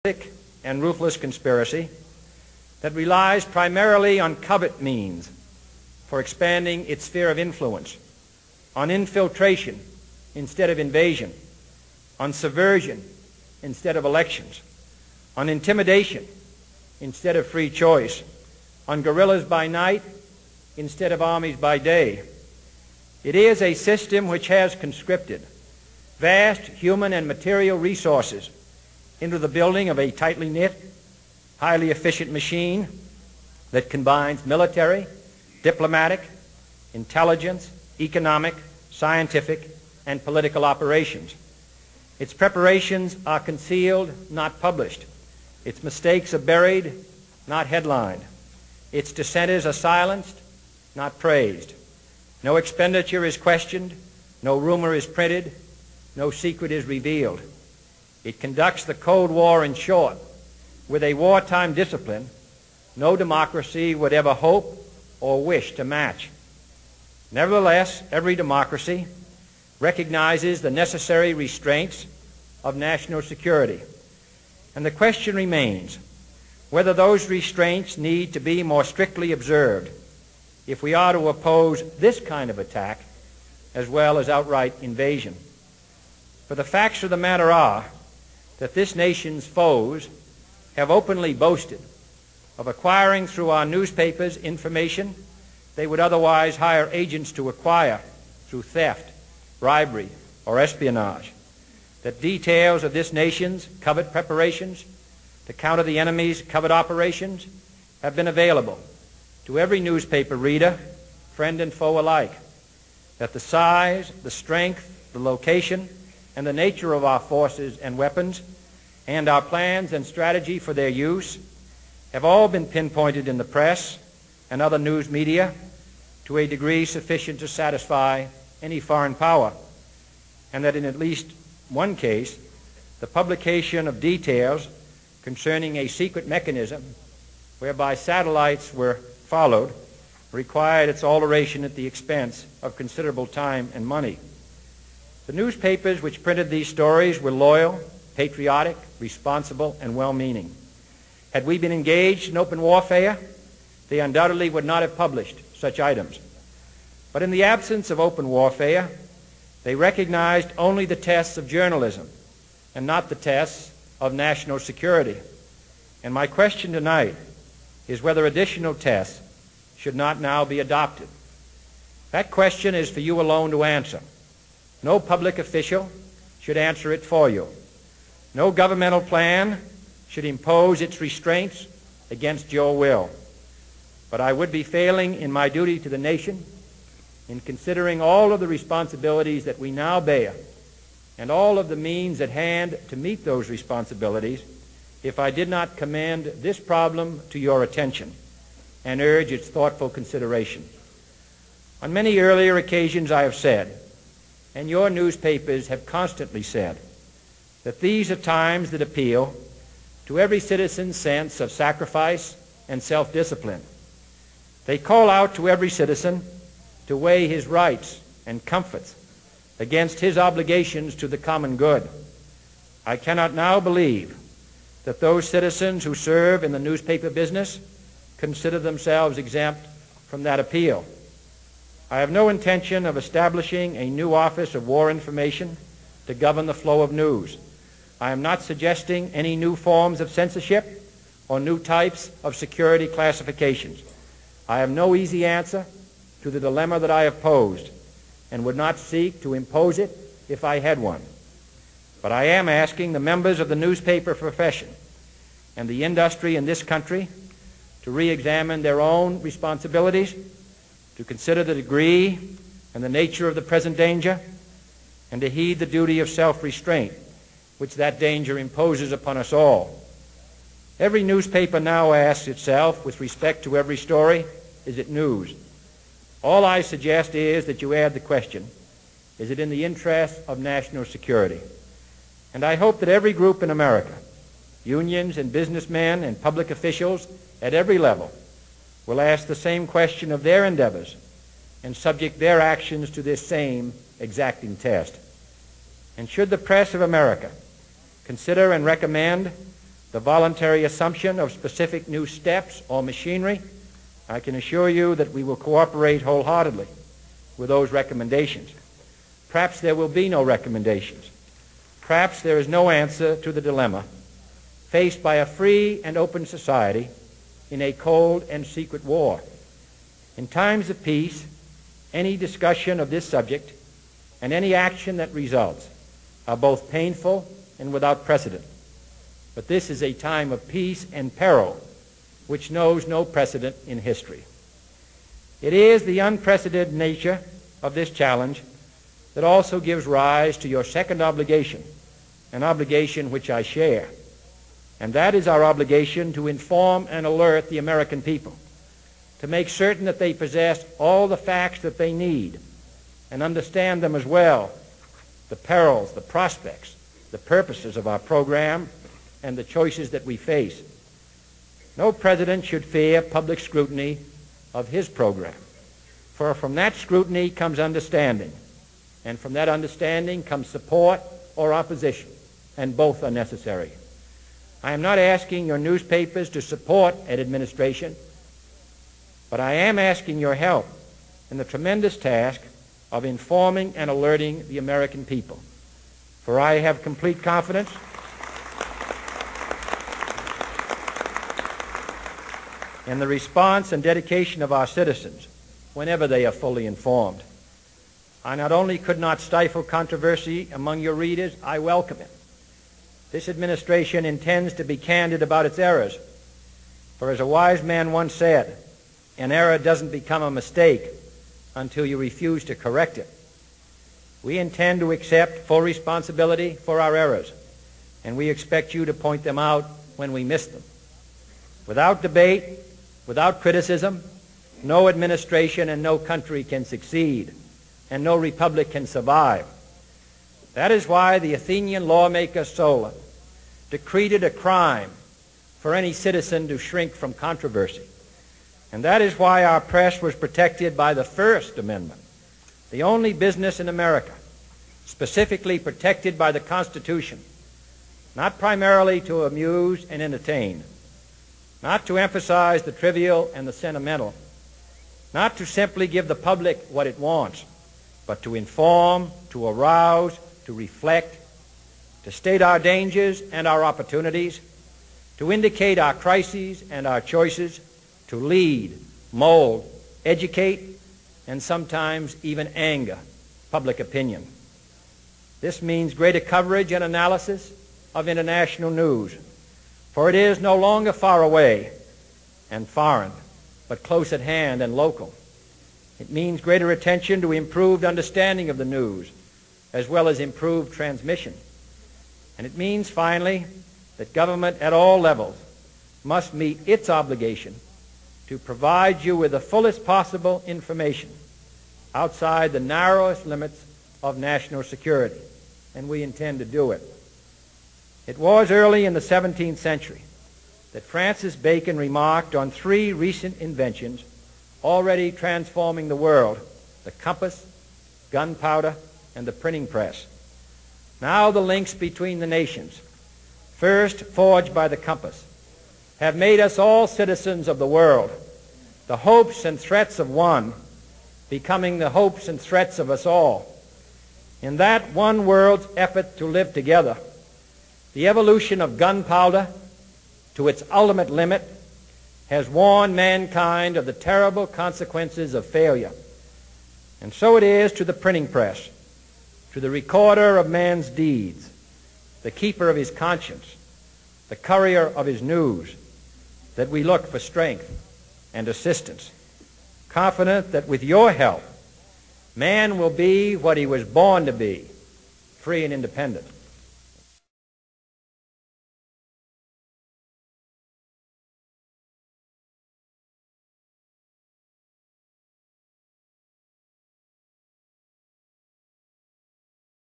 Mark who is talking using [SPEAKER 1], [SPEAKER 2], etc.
[SPEAKER 1] and ruthless conspiracy that relies primarily on covert means for expanding its sphere of influence, on infiltration instead of invasion, on subversion instead of elections, on intimidation instead of free choice, on guerrillas by night instead of armies by day. It is a system which has conscripted vast human and material resources into the building of a tightly knit, highly efficient machine that combines military, diplomatic, intelligence, economic, scientific, and political operations. Its preparations are concealed, not published. Its mistakes are buried, not headlined. Its dissenters are silenced, not praised. No expenditure is questioned, no rumor is printed, no secret is revealed. It conducts the Cold War, in short, with a wartime discipline no democracy would ever hope or wish to match. Nevertheless, every democracy recognizes the necessary restraints of national security. And the question remains whether those restraints need to be more strictly observed if we are to oppose this kind of attack as well as outright invasion. For the facts of the matter are that this nation's foes have openly boasted of acquiring through our newspapers information they would otherwise hire agents to acquire through theft, bribery, or espionage. That details of this nation's covert preparations to counter the enemy's covert operations have been available to every newspaper reader, friend and foe alike. That the size, the strength, the location, and the nature of our forces and weapons, and our plans and strategy for their use, have all been pinpointed in the press and other news media to a degree sufficient to satisfy any foreign power, and that in at least one case, the publication of details concerning a secret mechanism whereby satellites were followed required its alteration at the expense of considerable time and money. The newspapers which printed these stories were loyal, patriotic, responsible, and well-meaning. Had we been engaged in open warfare, they undoubtedly would not have published such items. But in the absence of open warfare, they recognized only the tests of journalism and not the tests of national security. And my question tonight is whether additional tests should not now be adopted. That question is for you alone to answer. No public official should answer it for you. No governmental plan should impose its restraints against your will. But I would be failing in my duty to the nation in considering all of the responsibilities that we now bear and all of the means at hand to meet those responsibilities if I did not commend this problem to your attention and urge its thoughtful consideration. On many earlier occasions I have said, and your newspapers have constantly said, that these are times that appeal to every citizen's sense of sacrifice and self-discipline. They call out to every citizen to weigh his rights and comforts against his obligations to the common good. I cannot now believe that those citizens who serve in the newspaper business consider themselves exempt from that appeal. I have no intention of establishing a new Office of War Information to govern the flow of news. I am not suggesting any new forms of censorship or new types of security classifications. I have no easy answer to the dilemma that I have posed and would not seek to impose it if I had one. But I am asking the members of the newspaper profession and the industry in this country to re-examine their own responsibilities, to consider the degree and the nature of the present danger, and to heed the duty of self-restraint which that danger imposes upon us all. Every newspaper now asks itself, with respect to every story, is it news? All I suggest is that you add the question, is it in the interest of national security? And I hope that every group in America, unions and businessmen and public officials at every level, will ask the same question of their endeavors and subject their actions to this same exacting test. And should the press of America consider and recommend the voluntary assumption of specific new steps or machinery, I can assure you that we will cooperate wholeheartedly with those recommendations. Perhaps there will be no recommendations. Perhaps there is no answer to the dilemma faced by a free and open society in a cold and secret war. In times of peace, any discussion of this subject and any action that results are both painful and without precedent. But this is a time of peace and peril which knows no precedent in history. It is the unprecedented nature of this challenge that also gives rise to your second obligation, an obligation which I share. And that is our obligation to inform and alert the American people, to make certain that they possess all the facts that they need and understand them as well, the perils, the prospects, the purposes of our program, and the choices that we face. No president should fear public scrutiny of his program, for from that scrutiny comes understanding, and from that understanding comes support or opposition, and both are necessary. I am not asking your newspapers to support an administration, but I am asking your help in the tremendous task of informing and alerting the American people. For I have complete confidence in the response and dedication of our citizens whenever they are fully informed. I not only could not stifle controversy among your readers, I welcome it. This administration intends to be candid about its errors. For as a wise man once said, an error doesn't become a mistake until you refuse to correct it. We intend to accept full responsibility for our errors, and we expect you to point them out when we miss them. Without debate, without criticism, no administration and no country can succeed, and no republic can survive. That is why the Athenian lawmaker Solon decreed it a crime for any citizen to shrink from controversy. And that is why our press was protected by the First Amendment, the only business in America specifically protected by the Constitution, not primarily to amuse and entertain, not to emphasize the trivial and the sentimental, not to simply give the public what it wants, but to inform, to arouse, to reflect, to state our dangers and our opportunities, to indicate our crises and our choices, to lead, mold, educate, and sometimes even anger public opinion. This means greater coverage and analysis of international news, for it is no longer far away and foreign, but close at hand and local. It means greater attention to improved understanding of the news, as well as improved transmission. And it means, finally, that government at all levels must meet its obligation to provide you with the fullest possible information outside the narrowest limits of national security, and we intend to do it. It was early in the 17th century that Francis Bacon remarked on three recent inventions already transforming the world: the compass, gunpowder, and the printing press. Now the links between the nations, first forged by the compass, have made us all citizens of the world, the hopes and threats of one becoming the hopes and threats of us all. In that one world's effort to live together, the evolution of gunpowder to its ultimate limit has warned mankind of the terrible consequences of failure. And so it is to the printing press, to the recorder of man's deeds, the keeper of his conscience, the courier of his news, that we look for strength and assistance, confident that with your help, man will be what he was born to be, free and independent.